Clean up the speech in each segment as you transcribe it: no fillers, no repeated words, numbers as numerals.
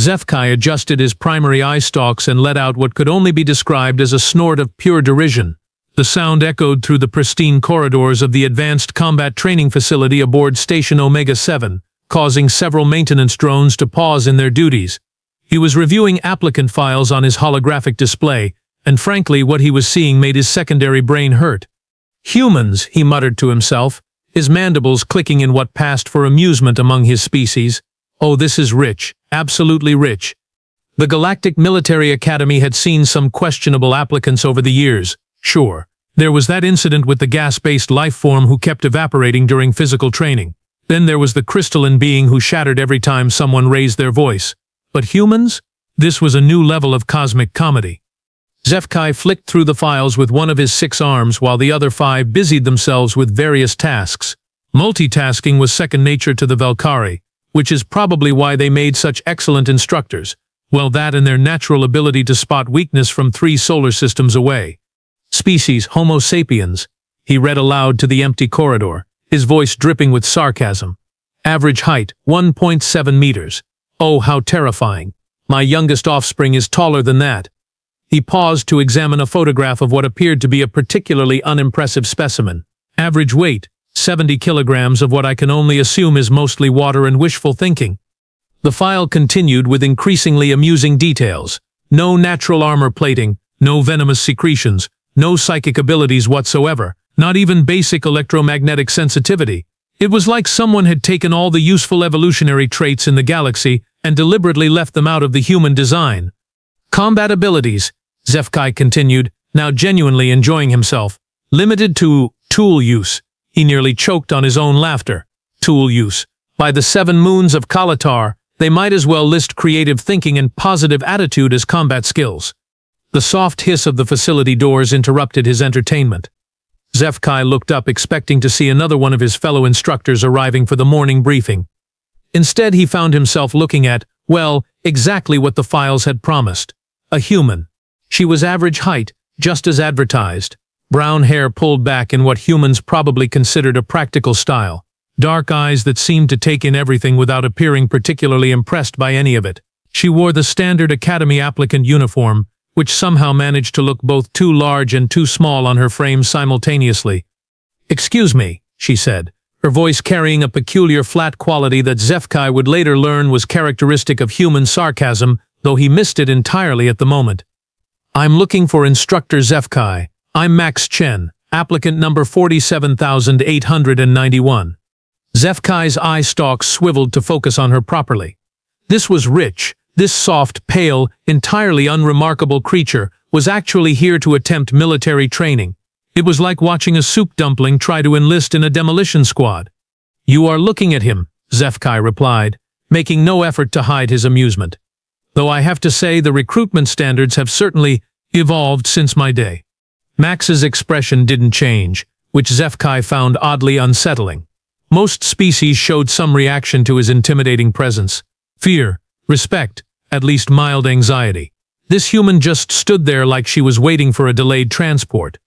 Zeph'kai adjusted his primary eye stalks and let out what could only be described as a snort of pure derision. The sound echoed through the pristine corridors of the advanced combat training facility aboard Station Omega-7, causing several maintenance drones to pause in their duties. He was reviewing applicant files on his holographic display, and frankly what he was seeing made his secondary brain hurt. Humans, he muttered to himself, his mandibles clicking in what passed for amusement among his species. Oh, this is rich, absolutely rich. The Galactic Military Academy had seen some questionable applicants over the years, sure. There was that incident with the gas-based life form who kept evaporating during physical training. Then there was the crystalline being who shattered every time someone raised their voice. But humans? This was a new level of cosmic comedy. Zeph'kai flicked through the files with one of his 6 arms while the other 5 busied themselves with various tasks. Multitasking was second nature to the Zeph'kai, which is probably why they made such excellent instructors. Well, that and their natural ability to spot weakness from 3 solar systems away. Species Homo sapiens, he read aloud to the empty corridor, his voice dripping with sarcasm. Average height, 1.7 meters. Oh, how terrifying. My youngest offspring is taller than that. He paused to examine a photograph of what appeared to be a particularly unimpressive specimen. Average weight, 70 kilograms of what I can only assume is mostly water and wishful thinking. The file continued with increasingly amusing details. No natural armor plating, no venomous secretions, no psychic abilities whatsoever, not even basic electromagnetic sensitivity. It was like someone had taken all the useful evolutionary traits in the galaxy and deliberately left them out of the human design. Combat abilities, Zeph'kai continued, now genuinely enjoying himself. Limited to tool use. He nearly choked on his own laughter. Tool use. By the 7 moons of Kalatar, they might as well list creative thinking and positive attitude as combat skills. The soft hiss of the facility doors interrupted his entertainment. Zeph'kai looked up expecting to see another one of his fellow instructors arriving for the morning briefing. Instead he found himself looking at, well, exactly what the files had promised. A human. She was average height, just as advertised. Brown hair pulled back in what humans probably considered a practical style. Dark eyes that seemed to take in everything without appearing particularly impressed by any of it. She wore the standard Academy applicant uniform, which somehow managed to look both too large and too small on her frame simultaneously. "Excuse me," she said, her voice carrying a peculiar flat quality that Zeph'kai would later learn was characteristic of human sarcasm, though he missed it entirely at the moment. "I'm looking for Instructor Zeph'kai. I'm Max Chen, applicant number 47,891. Zeph'kai's eye stalks swiveled to focus on her properly. This was rich. This soft, pale, entirely unremarkable creature was actually here to attempt military training. It was like watching a soup dumpling try to enlist in a demolition squad. "You are looking at him," Zeph'kai replied, making no effort to hide his amusement. "Though I have to say the recruitment standards have certainly evolved since my day." Max's expression didn't change, which Zeph'kai found oddly unsettling. Most species showed some reaction to his intimidating presence. Fear, respect, at least mild anxiety. This human just stood there like she was waiting for a delayed transport.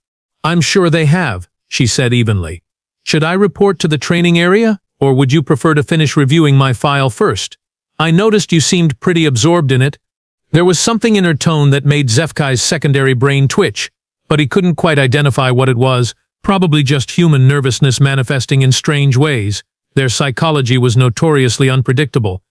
"I'm sure they have," she said evenly. "Should I report to the training area, or would you prefer to finish reviewing my file first? I noticed you seemed pretty absorbed in it." There was something in her tone that made Zeph'kai's secondary brain twitch, but he couldn't quite identify what it was, probably just human nervousness manifesting in strange ways. Their psychology was notoriously unpredictable.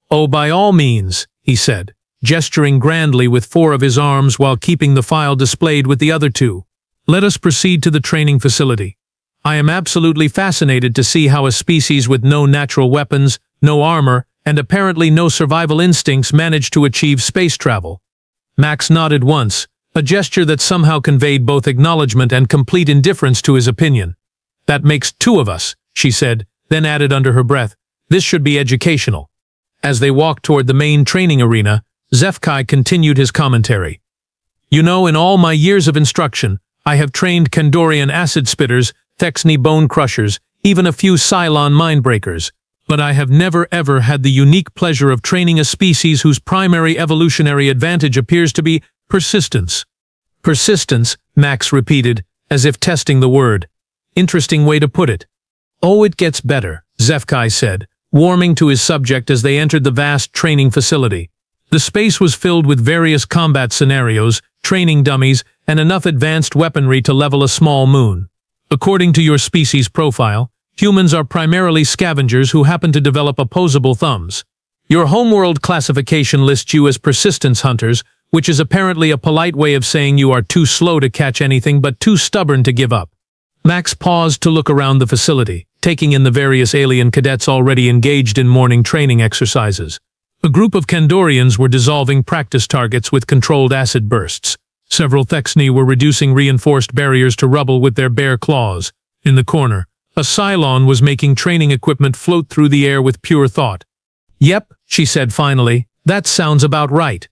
"Oh, by all means," he said, gesturing grandly with 4 of his arms while keeping the file displayed with the other 2. "Let us proceed to the training facility. I am absolutely fascinated to see how a species with no natural weapons, no armor, and apparently no survival instincts managed to achieve space travel." Max nodded once, a gesture that somehow conveyed both acknowledgement and complete indifference to his opinion. "That makes 2 of us," she said, then added under her breath, "This should be educational." As they walked toward the main training arena, Zeph'kai continued his commentary. "You know, in all my years of instruction, I have trained Kandorian acid spitters, Thexni bone crushers, even a few Cylon mindbreakers. But I have never ever had the unique pleasure of training a species whose primary evolutionary advantage appears to be persistence." "Persistence," Max repeated, as if testing the word. "Interesting way to put it." "Oh, it gets better," Zeph'kai said, warming to his subject as they entered the vast training facility. The space was filled with various combat scenarios, training dummies, and enough advanced weaponry to level a small moon. According to your species profile, humans are primarily scavengers who happen to develop opposable thumbs. Your homeworld classification lists you as persistence hunters, which is apparently a polite way of saying you are too slow to catch anything but too stubborn to give up. Max paused to look around the facility, taking in the various alien cadets already engaged in morning training exercises. A group of Kandorians were dissolving practice targets with controlled acid bursts. Several Zeph'kai were reducing reinforced barriers to rubble with their bare claws. In the corner, a Cylon was making training equipment float through the air with pure thought. "Yep," she said finally, "that sounds about right."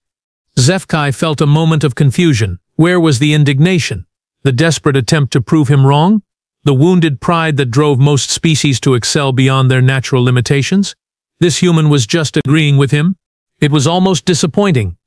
Zeph'kai felt a moment of confusion. Where was the indignation? The desperate attempt to prove him wrong? The wounded pride that drove most species to excel beyond their natural limitations? This human was just agreeing with him? It was almost disappointing.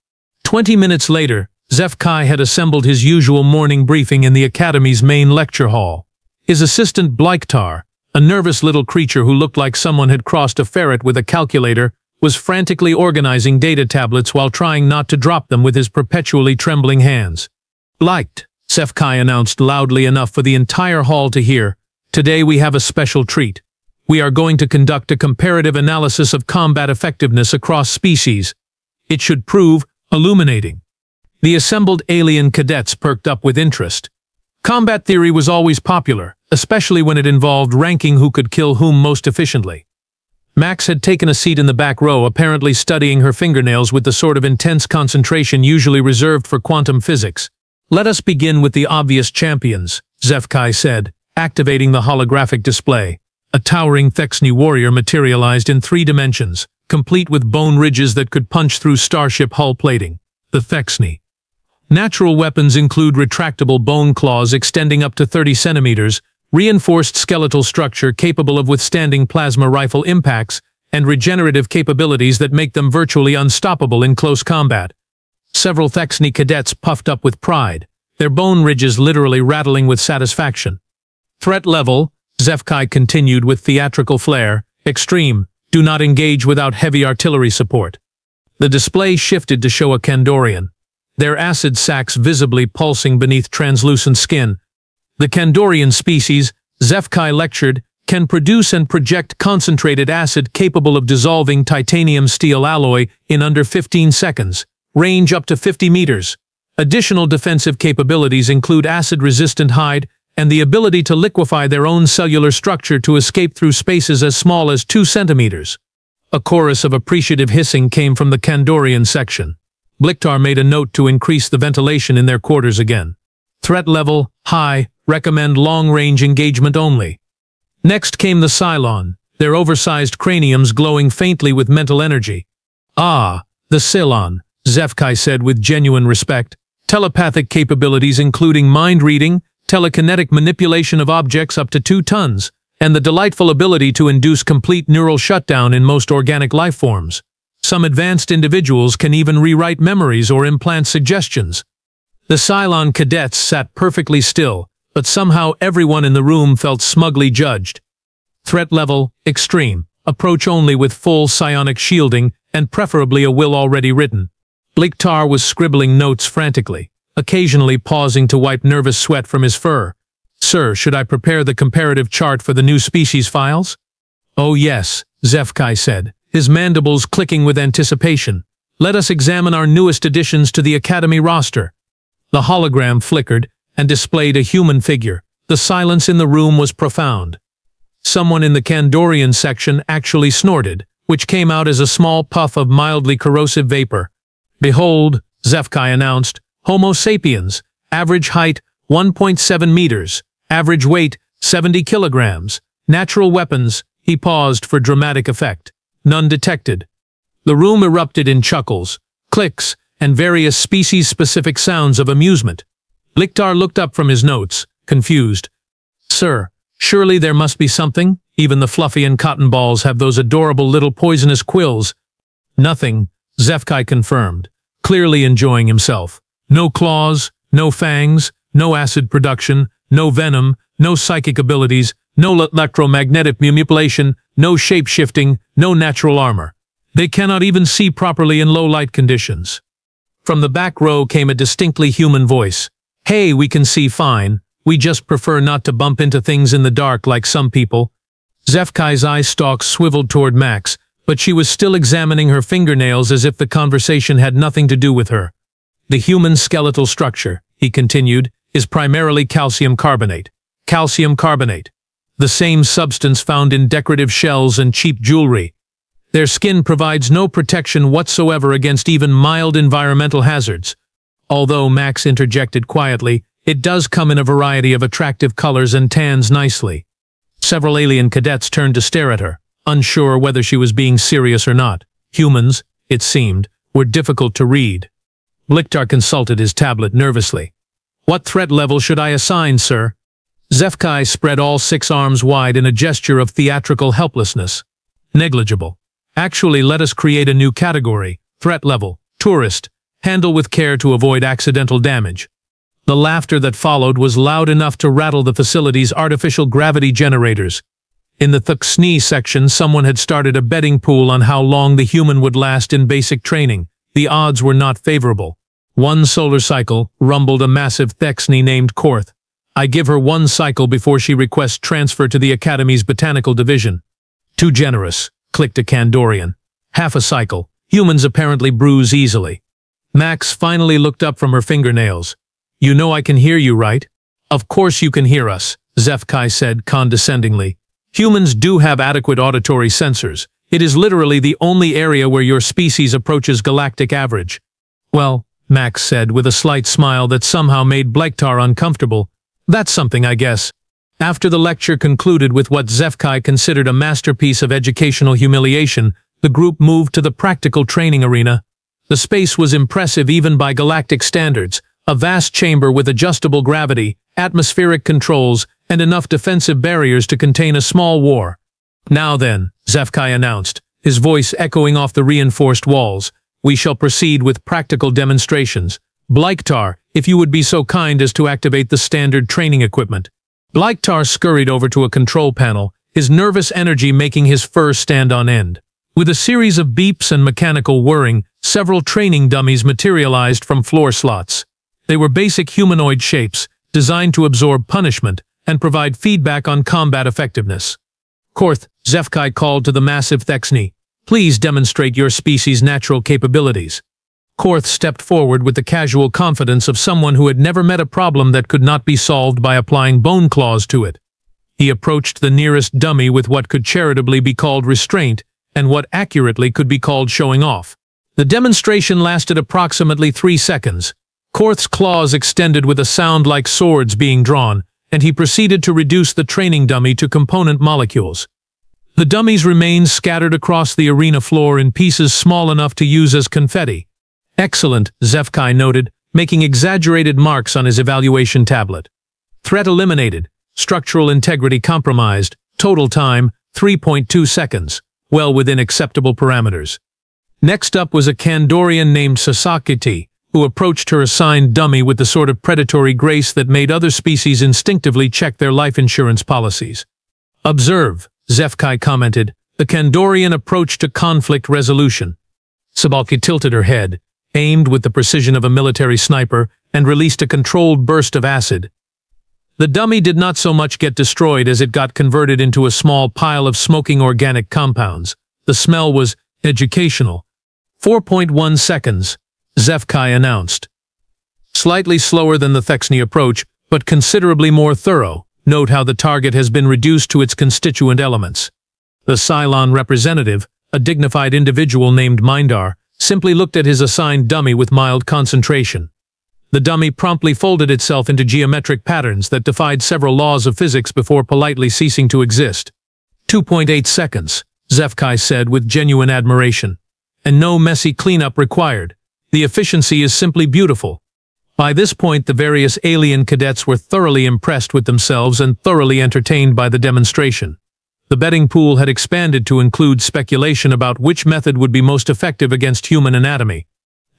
20 minutes later, Zeph'kai had assembled his usual morning briefing in the Academy's main lecture hall. His assistant Blyktar, a nervous little creature who looked like someone had crossed a ferret with a calculator, was frantically organizing data tablets while trying not to drop them with his perpetually trembling hands. "Liked," Zeph'kai announced loudly enough for the entire hall to hear. "Today we have a special treat. We are going to conduct a comparative analysis of combat effectiveness across species. It should prove illuminating." The assembled alien cadets perked up with interest. Combat theory was always popular, especially when it involved ranking who could kill whom most efficiently. Max had taken a seat in the back row, apparently studying her fingernails with the sort of intense concentration usually reserved for quantum physics. "Let us begin with the obvious champions," Zeph'kai said, activating the holographic display. A towering Zeph'kai warrior materialized in 3 dimensions, complete with bone ridges that could punch through starship hull plating. The Zeph'kai. Natural weapons include retractable bone claws extending up to 30 centimeters, reinforced skeletal structure capable of withstanding plasma rifle impacts, and regenerative capabilities that make them virtually unstoppable in close combat. Several Zeph'kai cadets puffed up with pride, their bone ridges literally rattling with satisfaction. "Threat level," Zeph'kai continued with theatrical flair, "extreme, do not engage without heavy artillery support." The display shifted to show a Kandorian, their acid sacs visibly pulsing beneath translucent skin. The Kandorian species, Zeph'kai lectured, can produce and project concentrated acid capable of dissolving titanium steel alloy in under 15 seconds, range up to 50 meters. Additional defensive capabilities include acid-resistant hide and the ability to liquefy their own cellular structure to escape through spaces as small as 2 centimeters. A chorus of appreciative hissing came from the Kandorian section. Blyktar made a note to increase the ventilation in their quarters again. "Threat level, high, recommend long-range engagement only." Next came the Cylon, their oversized craniums glowing faintly with mental energy. "Ah, the Cylon," Zeph'kai said with genuine respect. "Telepathic capabilities including mind-reading, telekinetic manipulation of objects up to 2 tons, and the delightful ability to induce complete neural shutdown in most organic life forms. Some advanced individuals can even rewrite memories or implant suggestions." The Cylon cadets sat perfectly still, but somehow everyone in the room felt smugly judged. "Threat level, extreme. Approach only with full psionic shielding, and preferably a will already written." Blyktar was scribbling notes frantically, occasionally pausing to wipe nervous sweat from his fur. "Sir, should I prepare the comparative chart for the new species files?" "Oh yes," Zeph'kai said, his mandibles clicking with anticipation. "Let us examine our newest additions to the Academy roster." The hologram flickered and displayed a human figure. The silence in the room was profound. Someone in the Kandorian section actually snorted, which came out as a small puff of mildly corrosive vapor. "Behold," Zeph'kai announced, "Homo sapiens, average height 1.7 meters, average weight 70 kilograms, natural weapons," he paused for dramatic effect. "None detected." The room erupted in chuckles, clicks, and various species-specific sounds of amusement. Blyktar looked up from his notes, confused. "Sir, surely there must be something? Even the fluffy and cotton balls have those adorable little poisonous quills." "Nothing," Zeph'kai confirmed, clearly enjoying himself. "No claws, no fangs, no acid production, no venom, no psychic abilities, no electromagnetic manipulation, no shape-shifting, no natural armor. They cannot even see properly in low light conditions. From the back row came a distinctly human voice. Hey, we can see fine. We just prefer not to bump into things in the dark like some people. Zeph'kai's eye stalks swiveled toward Max, but she was still examining her fingernails as if the conversation had nothing to do with her. The human skeletal structure, he continued, is primarily calcium carbonate. Calcium carbonate. The same substance found in decorative shells and cheap jewelry. Their skin provides no protection whatsoever against even mild environmental hazards. Although, Max interjected quietly, it does come in a variety of attractive colors and tans nicely. Several alien cadets turned to stare at her, unsure whether she was being serious or not. Humans, it seemed, were difficult to read. Bliktar consulted his tablet nervously. What threat level should I assign, sir? Zeph'kai spread all 6 arms wide in a gesture of theatrical helplessness. Negligible. Actually, let us create a new category. Threat level. Tourist. Handle with care to avoid accidental damage. The laughter that followed was loud enough to rattle the facility's artificial gravity generators. In the HFY section, someone had started a betting pool on how long the human would last in basic training. The odds were not favorable. 1 solar cycle, rumbled a massive HFY named Korth. I give her 1 cycle before she requests transfer to the Academy's botanical division. Too generous, clicked a Kandorian. Half a cycle. Humans apparently bruise easily. Max finally looked up from her fingernails. You know I can hear you, right? Of course you can hear us, Zeph'kai said condescendingly. Humans do have adequate auditory sensors. It is literally the only area where your species approaches galactic average. Well, Max said with a slight smile that somehow made Bliktar uncomfortable. That's something, I guess. After the lecture concluded with what Zeph'kai considered a masterpiece of educational humiliation, the group moved to the practical training arena. The space was impressive even by galactic standards, a vast chamber with adjustable gravity, atmospheric controls, and enough defensive barriers to contain a small war. Now then, Zeph'kai announced, his voice echoing off the reinforced walls, we shall proceed with practical demonstrations. Bliktar, if you would be so kind as to activate the standard training equipment. Bliktar scurried over to a control panel, his nervous energy making his fur stand on end. With a series of beeps and mechanical whirring, several training dummies materialized from floor slots. They were basic humanoid shapes, designed to absorb punishment and provide feedback on combat effectiveness. Korth, Zeph'kai called to the massive HFY. Please demonstrate your species' natural capabilities. Korth stepped forward with the casual confidence of someone who had never met a problem that could not be solved by applying bone claws to it. He approached the nearest dummy with what could charitably be called restraint and what accurately could be called showing off. The demonstration lasted approximately 3 seconds. Korth's claws extended with a sound like swords being drawn, and he proceeded to reduce the training dummy to component molecules. The dummies remained scattered across the arena floor in pieces small enough to use as confetti. Excellent, Zeph'kai noted, making exaggerated marks on his evaluation tablet. Threat eliminated. Structural integrity compromised. Total time, 3.2 seconds. Well within acceptable parameters. Next up was a Kandorian named Sasakiti, who approached her assigned dummy with the sort of predatory grace that made other species instinctively check their life insurance policies. Observe, Zeph'kai commented, the Kandorian approach to conflict resolution. Sabalki tilted her head, aimed with the precision of a military sniper, and released a controlled burst of acid. The dummy did not so much get destroyed as it got converted into a small pile of smoking organic compounds. The smell was educational. 4.1 seconds, Zeph'kai announced. Slightly slower than the HFY approach, but considerably more thorough. Note how the target has been reduced to its constituent elements. The Cylon representative, a dignified individual named Mindar, simply looked at his assigned dummy with mild concentration. The dummy promptly folded itself into geometric patterns that defied several laws of physics before politely ceasing to exist. 2.8 seconds, Zeph'kai said with genuine admiration. And no messy cleanup required. The efficiency is simply beautiful. By this point, the various alien cadets were thoroughly impressed with themselves and thoroughly entertained by the demonstration. The betting pool had expanded to include speculation about which method would be most effective against human anatomy.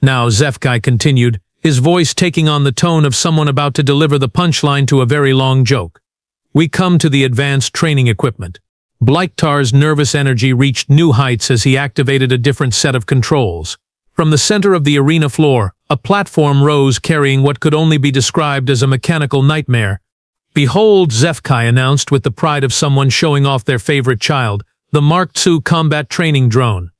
Now, Zeph'kai continued, his voice taking on the tone of someone about to deliver the punchline to a very long joke. We come to the advanced training equipment. Bliktar's nervous energy reached new heights as he activated a different set of controls. From the center of the arena floor, a platform rose carrying what could only be described as a mechanical nightmare. "Behold," Zeph'kai announced with the pride of someone showing off their favorite child, the Mark-XII Combat Training Drone.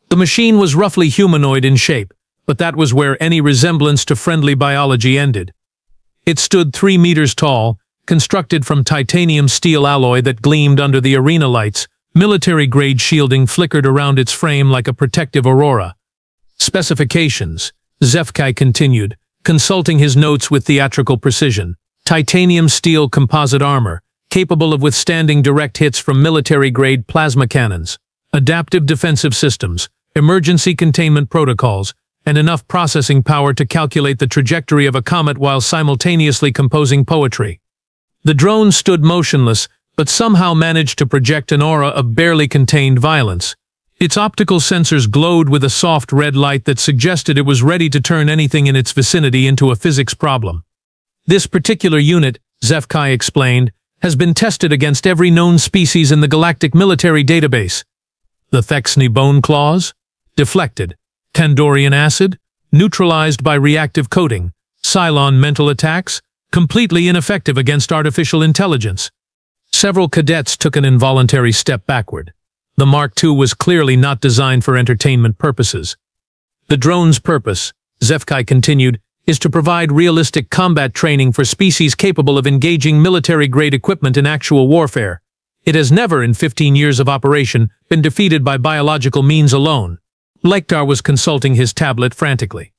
The machine was roughly humanoid in shape, but that was where any resemblance to friendly biology ended. It stood 3 meters tall, constructed from titanium steel alloy that gleamed under the arena lights. Military-grade shielding flickered around its frame like a protective aurora. Specifications, Zeph'kai continued, consulting his notes with theatrical precision. Titanium steel composite armor, capable of withstanding direct hits from military-grade plasma cannons. Adaptive defensive systems, emergency containment protocols, and enough processing power to calculate the trajectory of a comet while simultaneously composing poetry. The drone stood motionless, but somehow managed to project an aura of barely contained violence. Its optical sensors glowed with a soft red light that suggested it was ready to turn anything in its vicinity into a physics problem. This particular unit, Zeph'kai explained, has been tested against every known species in the galactic military database. The Thexni bone claws? Deflected. Kandorian acid? Neutralized by reactive coating. Cylon mental attacks? Completely ineffective against artificial intelligence. Several cadets took an involuntary step backward. The Mark II was clearly not designed for entertainment purposes. The drone's purpose, Zeph'kai continued, is to provide realistic combat training for species capable of engaging military-grade equipment in actual warfare. It has never, in 15 years of operation, been defeated by biological means alone. Bliktar was consulting his tablet frantically.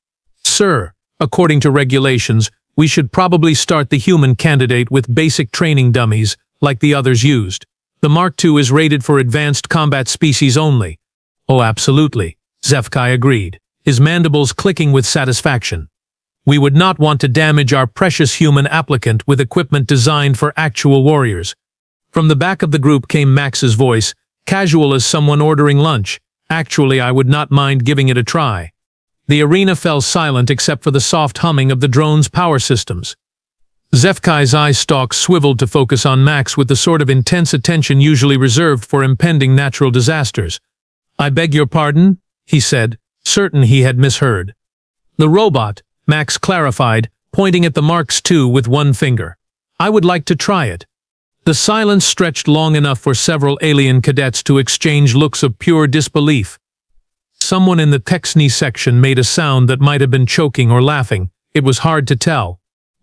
"Sir, according to regulations, we should probably start the human candidate with basic training dummies, like the others used. The Mark II is rated for advanced combat species only." "Oh, absolutely," Zeph'kai agreed, his mandibles clicking with satisfaction. "We would not want to damage our precious human applicant with equipment designed for actual warriors." From the back of the group came Max's voice, casual as someone ordering lunch. "Actually, I would not mind giving it a try." The arena fell silent except for the soft humming of the drone's power systems. Zeph'kai's eye stalks swiveled to focus on Max with the sort of intense attention usually reserved for impending natural disasters. "I beg your pardon?" he said, certain he had misheard. "The robot," Max clarified, pointing at the Mark II with one finger. "I would like to try it." The silence stretched long enough for several alien cadets to exchange looks of pure disbelief. Someone in the Thexni section made a sound that might have been choking or laughing. It was hard to tell.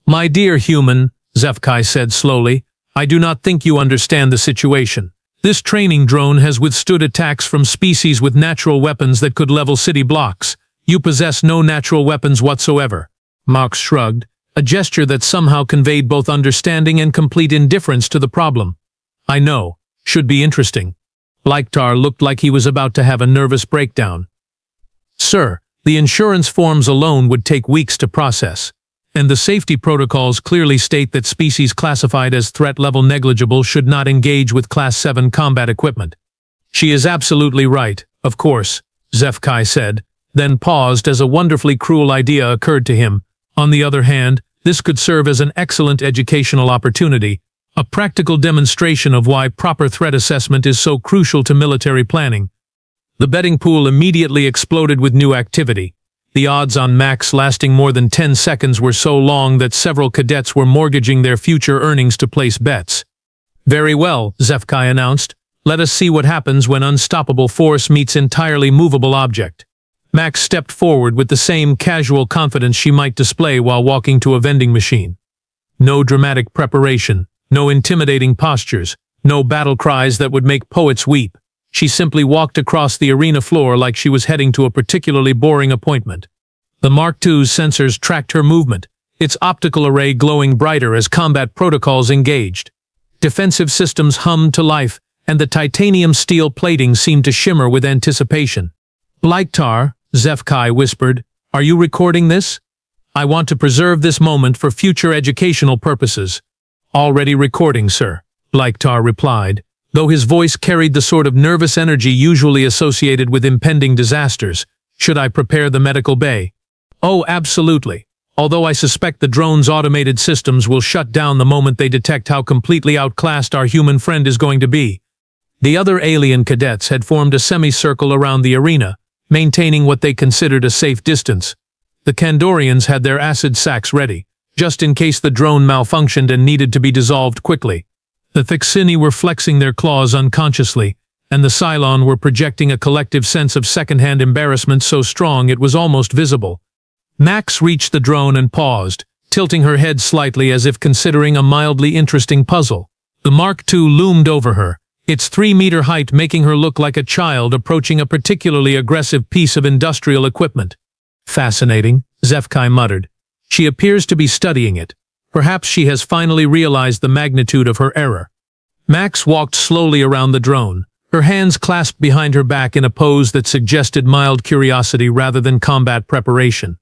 "My dear human," Zeph'kai said slowly, "I do not think you understand the situation. This training drone has withstood attacks from species with natural weapons that could level city blocks. You possess no natural weapons whatsoever." Max shrugged, a gesture that somehow conveyed both understanding and complete indifference to the problem. "I know. Should be interesting." Bliktar looked like he was about to have a nervous breakdown. "Sir, the insurance forms alone would take weeks to process. And the safety protocols clearly state that species classified as threat level negligible should not engage with Class 7 combat equipment." "She is absolutely right, of course," Zeph'kai said, then paused as a wonderfully cruel idea occurred to him. "On the other hand, this could serve as an excellent educational opportunity, a practical demonstration of why proper threat assessment is so crucial to military planning." The betting pool immediately exploded with new activity. The odds on Max lasting more than 10 seconds were so long that several cadets were mortgaging their future earnings to place bets. "Very well," Zeph'kai announced. "Let us see what happens when unstoppable force meets entirely movable object." Max stepped forward with the same casual confidence she might display while walking to a vending machine. No dramatic preparation, no intimidating postures, no battle cries that would make poets weep. She simply walked across the arena floor like she was heading to a particularly boring appointment. The Mark II's sensors tracked her movement, its optical array glowing brighter as combat protocols engaged. Defensive systems hummed to life, and the titanium steel plating seemed to shimmer with anticipation. "Bliktar," Zeph'kai whispered, "are you recording this? I want to preserve this moment for future educational purposes." "Already recording, sir," Bliktar replied, though his voice carried the sort of nervous energy usually associated with impending disasters. "Should I prepare the medical bay?" "Oh, absolutely. Although I suspect the drone's automated systems will shut down the moment they detect how completely outclassed our human friend is going to be." The other alien cadets had formed a semicircle around the arena, maintaining what they considered a safe distance. The Kandorians had their acid sacs ready, just in case the drone malfunctioned and needed to be dissolved quickly. The Thixini were flexing their claws unconsciously, and the Cylon were projecting a collective sense of second-hand embarrassment so strong it was almost visible. Max reached the drone and paused, tilting her head slightly as if considering a mildly interesting puzzle. The Mark-II loomed over her, its 3-meter height making her look like a child approaching a particularly aggressive piece of industrial equipment. Fascinating, Zeph'kai muttered. She appears to be studying it. Perhaps she has finally realized the magnitude of her error. Max walked slowly around the drone, her hands clasped behind her back in a pose that suggested mild curiosity rather than combat preparation.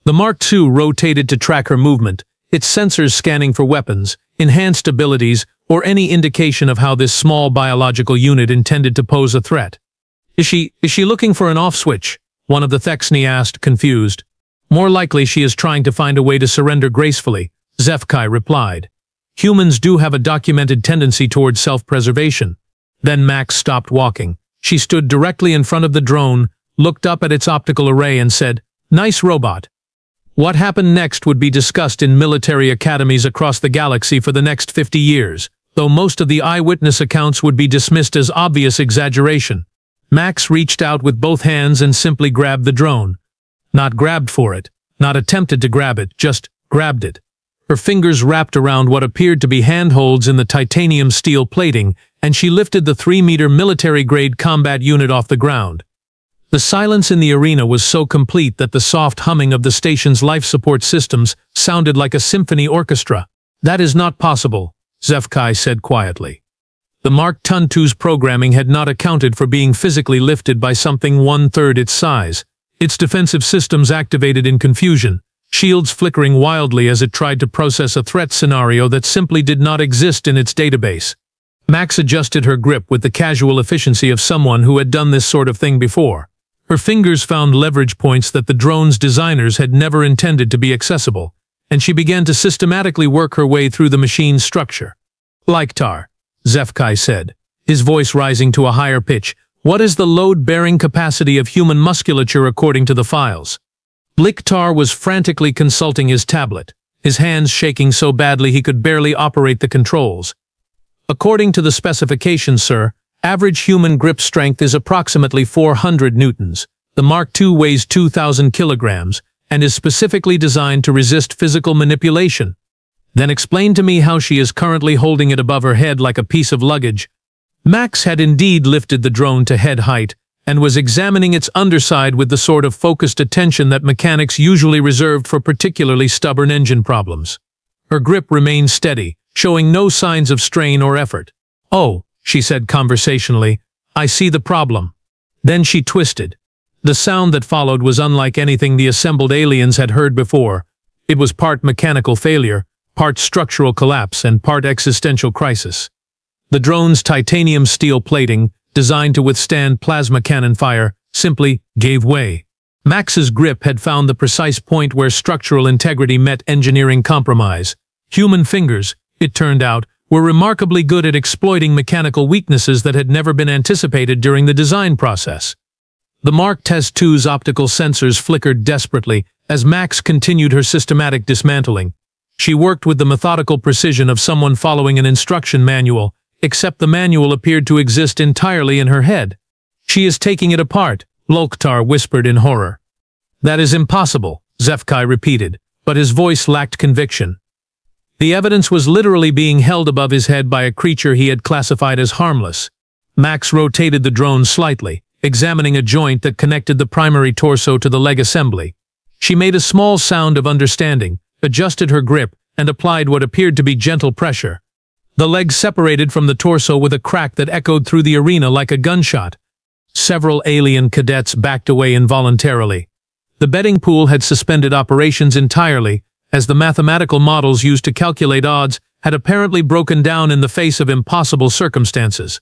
The Mark-II rotated to track her movement, its sensors scanning for weapons, enhanced abilities, or any indication of how this small biological unit intended to pose a threat. Is she looking for an off switch? One of the Thixini asked, confused. More likely she is trying to find a way to surrender gracefully, Zeph'kai replied. Humans do have a documented tendency towards self-preservation. Then Max stopped walking. She stood directly in front of the drone, looked up at its optical array and said, "Nice robot." What happened next would be discussed in military academies across the galaxy for the next 50 years, though most of the eyewitness accounts would be dismissed as obvious exaggeration. Max reached out with both hands and simply grabbed the drone. Not grabbed for it, not attempted to grab it, just grabbed it. Her fingers wrapped around what appeared to be handholds in the titanium steel plating, and she lifted the 3-meter military-grade combat unit off the ground. The silence in the arena was so complete that the soft humming of the station's life support systems sounded like a symphony orchestra. "That is not possible," Zeph'kai said quietly. The Mark-II's programming had not accounted for being physically lifted by something 1/3 its size. Its defensive systems activated in confusion, shields flickering wildly as it tried to process a threat scenario that simply did not exist in its database. Max adjusted her grip with the casual efficiency of someone who had done this sort of thing before. Her fingers found leverage points that the drone's designers had never intended to be accessible, and she began to systematically work her way through the machine's structure. "Liktar," Zeph'kai said, his voice rising to a higher pitch, "what is the load-bearing capacity of human musculature according to the files?" Liktar was frantically consulting his tablet, his hands shaking so badly he could barely operate the controls. "According to the specifications, sir, average human grip strength is approximately 400 newtons. The Mark-II weighs 2,000 kilograms and is specifically designed to resist physical manipulation." "Then explain to me how she is currently holding it above her head like a piece of luggage." Max had indeed lifted the drone to head height and was examining its underside with the sort of focused attention that mechanics usually reserved for particularly stubborn engine problems. Her grip remained steady, showing no signs of strain or effort. "Oh," she said conversationally, "I see the problem." Then she twisted. The sound that followed was unlike anything the assembled aliens had heard before. It was part mechanical failure, part structural collapse, and part existential crisis. The drone's titanium steel plating, designed to withstand plasma cannon fire, simply gave way. Max's grip had found the precise point where structural integrity met engineering compromise. Human fingers, it turned out, were remarkably good at exploiting mechanical weaknesses that had never been anticipated during the design process. The Mark-II's optical sensors flickered desperately as Max continued her systematic dismantling. She worked with the methodical precision of someone following an instruction manual, except the manual appeared to exist entirely in her head. "She is taking it apart," Loktar whispered in horror. "That is impossible," Zeph'kai repeated, but his voice lacked conviction. The evidence was literally being held above his head by a creature he had classified as harmless. Max rotated the drone slightly, examining a joint that connected the primary torso to the leg assembly. She made a small sound of understanding, adjusted her grip, and applied what appeared to be gentle pressure. The leg separated from the torso with a crack that echoed through the arena like a gunshot. Several alien cadets backed away involuntarily. The betting pool had suspended operations entirely, as the mathematical models used to calculate odds had apparently broken down in the face of impossible circumstances.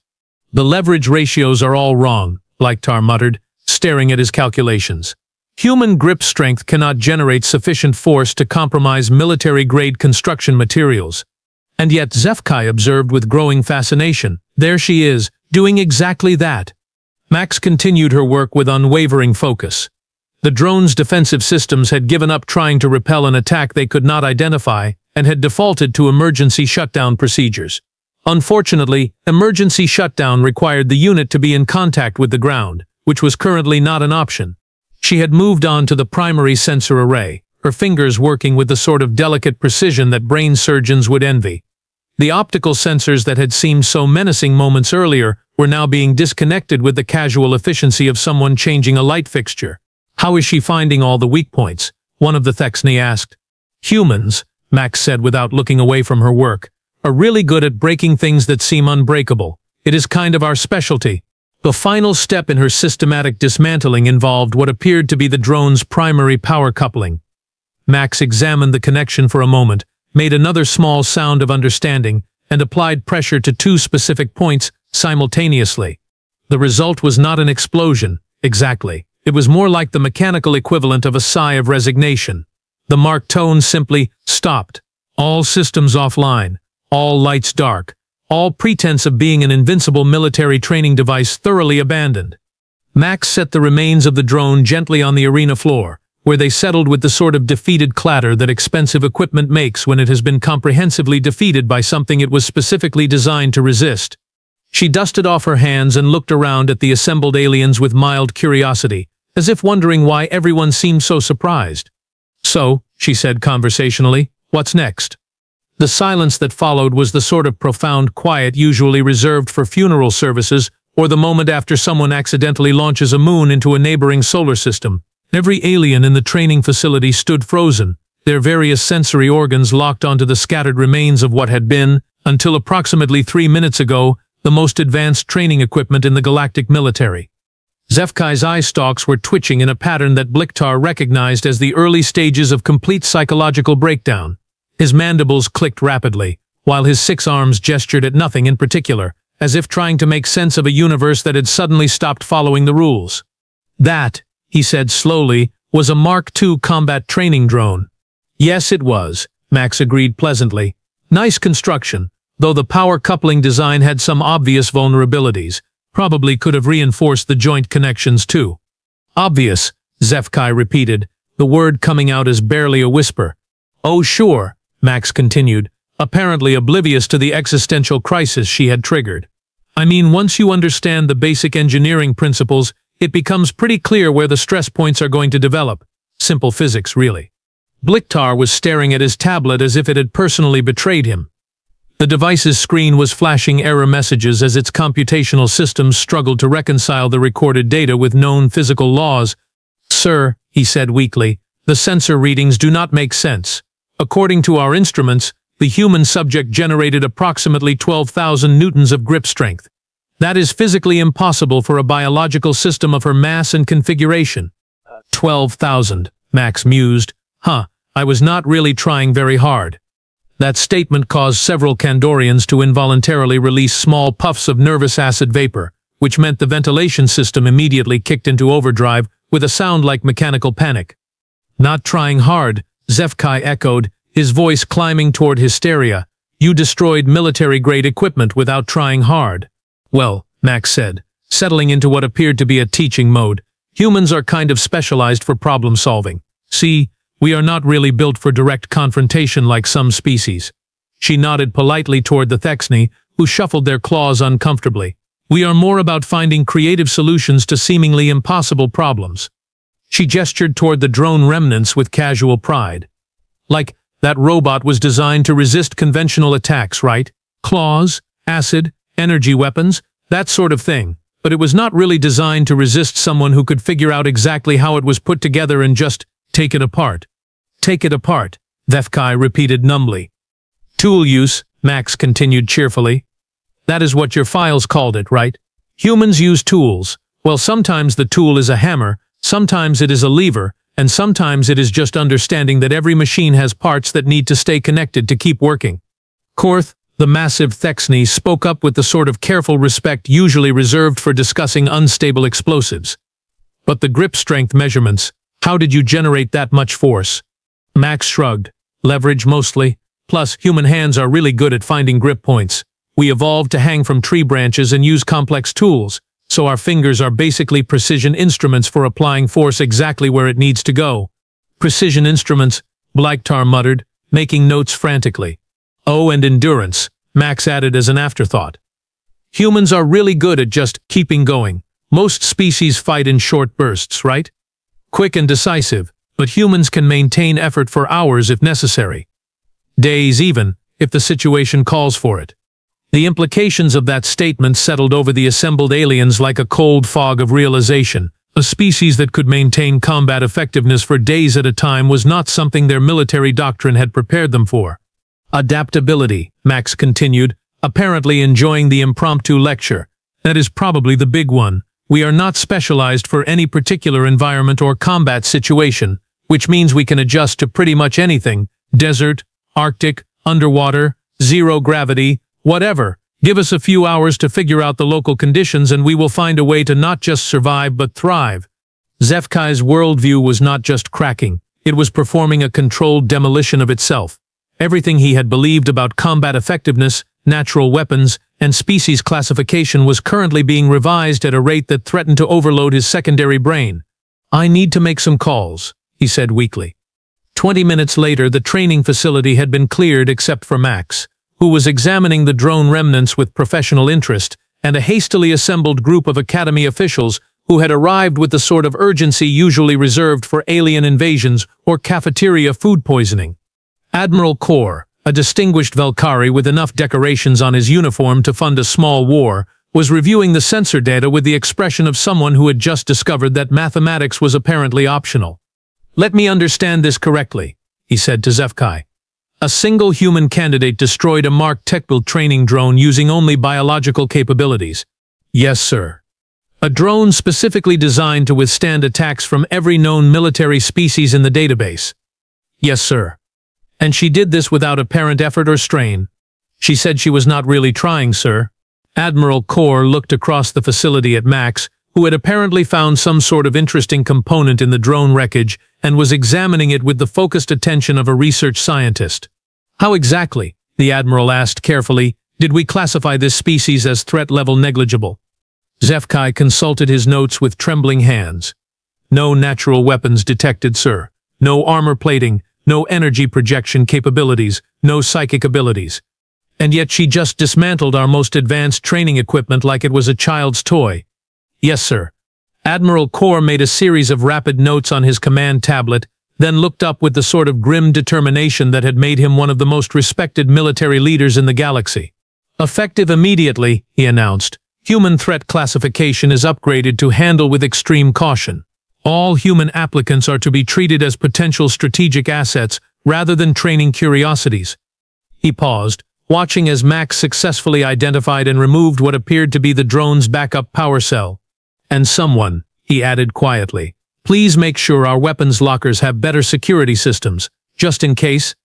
"The leverage ratios are all wrong," Liktar muttered, staring at his calculations. "Human grip strength cannot generate sufficient force to compromise military-grade construction materials." And yet Zeph'kai observed with growing fascination, "There she is, Doing exactly that. Max continued her work with unwavering focus. The drone's defensive systems had given up trying to repel an attack they could not identify and had defaulted to emergency shutdown procedures. Unfortunately, emergency shutdown required the unit to be in contact with the ground, which was currently not an option. She had moved on to the primary sensor array, her fingers working with the sort of delicate precision that brain surgeons would envy. The optical sensors that had seemed so menacing moments earlier were now being disconnected with the casual efficiency of someone changing a light fixture. How is she finding all the weak points? One of the Zeph'kai asked. Humans, Max said without looking away from her work, are really good at breaking things that seem unbreakable. It is kind of our specialty. The final step in her systematic dismantling involved what appeared to be the drone's primary power coupling. Max examined the connection for a moment, made another small sound of understanding, and applied pressure to two specific points simultaneously. The result was not an explosion, exactly. It was more like the mechanical equivalent of a sigh of resignation. The marked tone simply stopped. All systems offline, all lights dark, all pretense of being an invincible military training device thoroughly abandoned. Max set the remains of the drone gently on the arena floor, where they settled with the sort of defeated clatter that expensive equipment makes when it has been comprehensively defeated by something it was specifically designed to resist. She dusted off her hands and looked around at the assembled aliens with mild curiosity, as if wondering why everyone seemed so surprised. So, she said conversationally, what's next? The silence that followed was the sort of profound quiet usually reserved for funeral services or the moment after someone accidentally launches a moon into a neighboring solar system. Every alien in the training facility stood frozen, their various sensory organs locked onto the scattered remains of what had been, until approximately 3 minutes ago, the most advanced training equipment in the galactic military. Zeph'kai's eye stalks were twitching in a pattern that Bliktar recognized as the early stages of complete psychological breakdown. His mandibles clicked rapidly, while his 6 arms gestured at nothing in particular, as if trying to make sense of a universe that had suddenly stopped following the rules. That, he said slowly, was a Mark-II Combat Training Drone. Yes, it was, Max agreed pleasantly. Nice construction, though the power coupling design had some obvious vulnerabilities. Probably could have reinforced the joint connections too. Obvious, Zeph'kai repeated, the word coming out as barely a whisper. Oh sure, Max continued, apparently oblivious to the existential crisis she had triggered. I mean, once you understand the basic engineering principles, it becomes pretty clear where the stress points are going to develop. Simple physics, really. Bliktar was staring at his tablet as if it had personally betrayed him. The device's screen was flashing error messages as its computational systems struggled to reconcile the recorded data with known physical laws. Sir, he said weakly, the sensor readings do not make sense. According to our instruments, the human subject generated approximately 12,000 newtons of grip strength. That is physically impossible for a biological system of her mass and configuration. 12,000, Max mused. Huh, I was not really trying very hard. That statement caused several Kandorians to involuntarily release small puffs of nervous acid vapor, which meant the ventilation system immediately kicked into overdrive with a sound like mechanical panic. Not trying hard, Zeph'kai echoed, his voice climbing toward hysteria. You destroyed military-grade equipment without trying hard. Well, Max said, settling into what appeared to be a teaching mode, humans are kind of specialized for problem-solving. See, we are not really built for direct confrontation like some species. She nodded politely toward the Zeph'kai, who shuffled their claws uncomfortably. We are more about finding creative solutions to seemingly impossible problems. She gestured toward the drone remnants with casual pride. Like, that robot was designed to resist conventional attacks, right? Claws, acid, energy weapons, that sort of thing. But it was not really designed to resist someone who could figure out exactly how it was put together and just take it apart. Take it apart, Zeph'kai repeated numbly. Tool use, Max continued cheerfully. That is what your files called it, right? Humans use tools. Well, sometimes the tool is a hammer, sometimes it is a lever, and sometimes it is just understanding that every machine has parts that need to stay connected to keep working. Korth, the massive Zeph'kai, spoke up with the sort of careful respect usually reserved for discussing unstable explosives. But the grip strength measurements, how did you generate that much force? Max shrugged. Leverage mostly. Plus, human hands are really good at finding grip points. We evolved to hang from tree branches and use complex tools, so our fingers are basically precision instruments for applying force exactly where it needs to go. Precision instruments, Blaiktar muttered, making notes frantically. Oh, and endurance, Max added as an afterthought. Humans are really good at just keeping going. Most species fight in short bursts, right? Quick and decisive, but humans can maintain effort for hours if necessary. Days even, if the situation calls for it. The implications of that statement settled over the assembled aliens like a cold fog of realization. A species that could maintain combat effectiveness for days at a time was not something their military doctrine had prepared them for. Adaptability, Max continued, apparently enjoying the impromptu lecture. That is probably the big one. We are not specialized for any particular environment or combat situation, which means we can adjust to pretty much anything. Desert, Arctic, underwater, zero gravity, whatever. Give us a few hours to figure out the local conditions and we will find a way to not just survive but thrive. Zeph'kai's worldview was not just cracking, it was performing a controlled demolition of itself. Everything he had believed about combat effectiveness, natural weapons, and species classification was currently being revised at a rate that threatened to overload his secondary brain. I need to make some calls, he said weakly. 20 minutes later, the training facility had been cleared except for Max, who was examining the drone remnants with professional interest, and a hastily assembled group of Academy officials who had arrived with the sort of urgency usually reserved for alien invasions or cafeteria food poisoning. Admiral Kor, a distinguished Velkari with enough decorations on his uniform to fund a small war, was reviewing the sensor data with the expression of someone who had just discovered that mathematics was apparently optional. Let me understand this correctly, he said to Zeph'kai. A single human candidate destroyed a Mark-XII training drone using only biological capabilities. Yes, sir. A drone specifically designed to withstand attacks from every known military species in the database. Yes, sir. And she did this without apparent effort or strain. She said she was not really trying, sir. Admiral Kor looked across the facility at Max, who had apparently found some sort of interesting component in the drone wreckage and was examining it with the focused attention of a research scientist. How exactly, the Admiral asked carefully, did we classify this species as threat level negligible? Zeph'kai consulted his notes with trembling hands. No natural weapons detected, sir. No armor plating, no energy projection capabilities, no psychic abilities. And yet she just dismantled our most advanced training equipment like it was a child's toy. Yes, sir. Admiral Kor made a series of rapid notes on his command tablet, then looked up with the sort of grim determination that had made him one of the most respected military leaders in the galaxy. Effective immediately, he announced. Human threat classification is upgraded to handle with extreme caution. All human applicants are to be treated as potential strategic assets rather than training curiosities. He paused, watching as Max successfully identified and removed what appeared to be the drone's backup power cell. And someone, he added quietly, please make sure our weapons lockers have better security systems, just in case.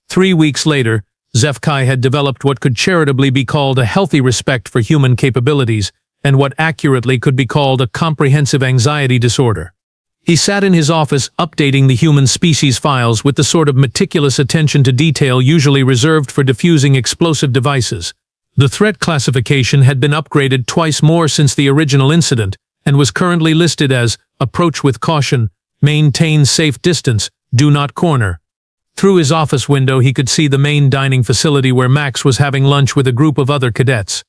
3 weeks later, Zeph'kai had developed what could charitably be called a healthy respect for human capabilities, and what accurately could be called a comprehensive anxiety disorder. He sat in his office updating the human species files with the sort of meticulous attention to detail usually reserved for defusing explosive devices. The threat classification had been upgraded twice more since the original incident, and was currently listed as approach with caution, maintain safe distance, do not corner. Through his office window he could see the main dining facility where Max was having lunch with a group of other cadets.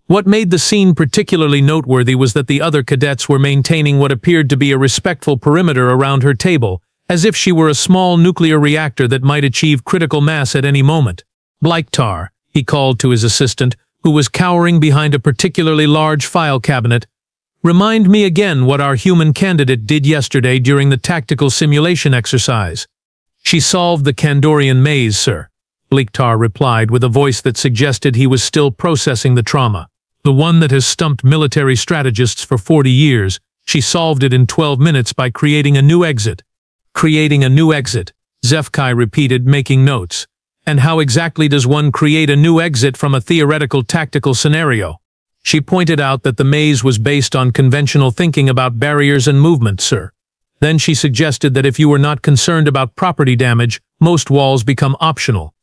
What made the scene particularly noteworthy was that the other cadets were maintaining what appeared to be a respectful perimeter around her table, as if she were a small nuclear reactor that might achieve critical mass at any moment. Blaiktar, he called to his assistant, who was cowering behind a particularly large file cabinet. Remind me again what our human candidate did yesterday during the tactical simulation exercise. She solved the Kandorian maze, sir, Blaiktar replied with a voice that suggested he was still processing the trauma. The one that has stumped military strategists for 40 years, she solved it in 12 minutes by creating a new exit. Creating a new exit, Zeph'kai repeated, making notes. And how exactly does one create a new exit from a theoretical tactical scenario? She pointed out that the maze was based on conventional thinking about barriers and movement, sir. Then she suggested that if you were not concerned about property damage, most walls become optional.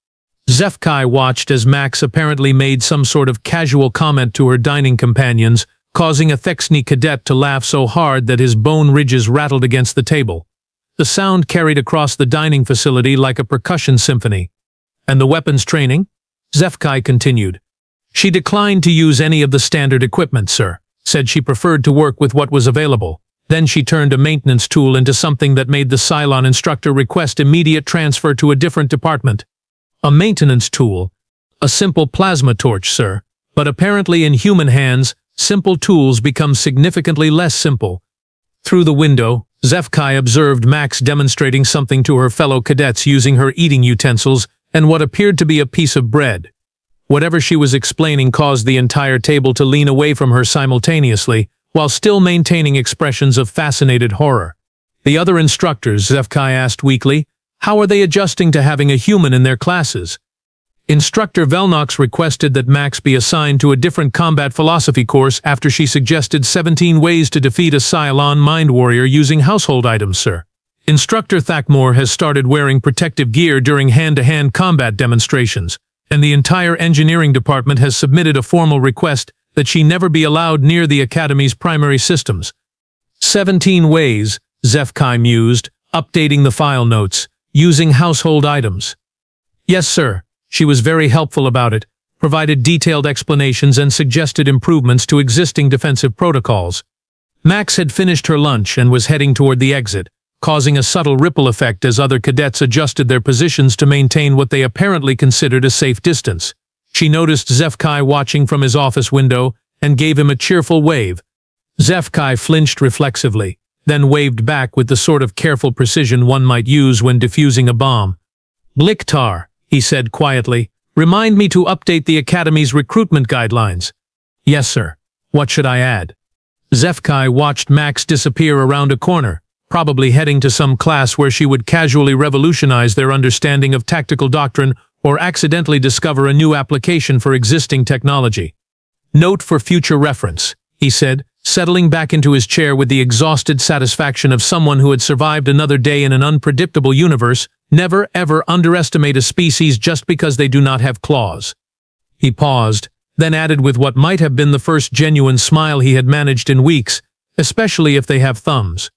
Zeph'kai watched as Max apparently made some sort of casual comment to her dining companions, causing a Thexni cadet to laugh so hard that his bone ridges rattled against the table. The sound carried across the dining facility like a percussion symphony. And the weapons training? Zeph'kai continued. She declined to use any of the standard equipment, sir. Said she preferred to work with what was available. Then she turned a maintenance tool into something that made the Cylon instructor request immediate transfer to a different department. A maintenance tool? A simple plasma torch, sir. But apparently in human hands, simple tools become significantly less simple. Through the window, Zeph'kai observed Max demonstrating something to her fellow cadets using her eating utensils and what appeared to be a piece of bread. Whatever she was explaining caused the entire table to lean away from her simultaneously, while still maintaining expressions of fascinated horror. The other instructors, Zeph'kai asked weakly, how are they adjusting to having a human in their classes? Instructor Velnox requested that Max be assigned to a different combat philosophy course after she suggested 17 ways to defeat a Cylon mind warrior using household items, sir. Instructor Thakmor has started wearing protective gear during hand-to-hand combat demonstrations, and the entire engineering department has submitted a formal request that she never be allowed near the Academy's primary systems. 17 ways, Zeph'kai mused, updating the file notes, using household items. Yes, sir. She was very helpful about it, provided detailed explanations and suggested improvements to existing defensive protocols. Max had finished her lunch and was heading toward the exit, causing a subtle ripple effect as other cadets adjusted their positions to maintain what they apparently considered a safe distance. She noticed Zeph'kai watching from his office window and gave him a cheerful wave. Zeph'kai flinched reflexively, then waved back with the sort of careful precision one might use when defusing a bomb. "Bliktar," he said quietly, "remind me to update the Academy's recruitment guidelines." "Yes, sir. What should I add?" Zeph'kai watched Max disappear around a corner, probably heading to some class where she would casually revolutionize their understanding of tactical doctrine or accidentally discover a new application for existing technology. "Note for future reference," he said, settling back into his chair with the exhausted satisfaction of someone who had survived another day in an unpredictable universe. "Never ever underestimate a species just because they do not have claws." He paused, then added with what might have been the first genuine smile he had managed in weeks, "especially if they have thumbs."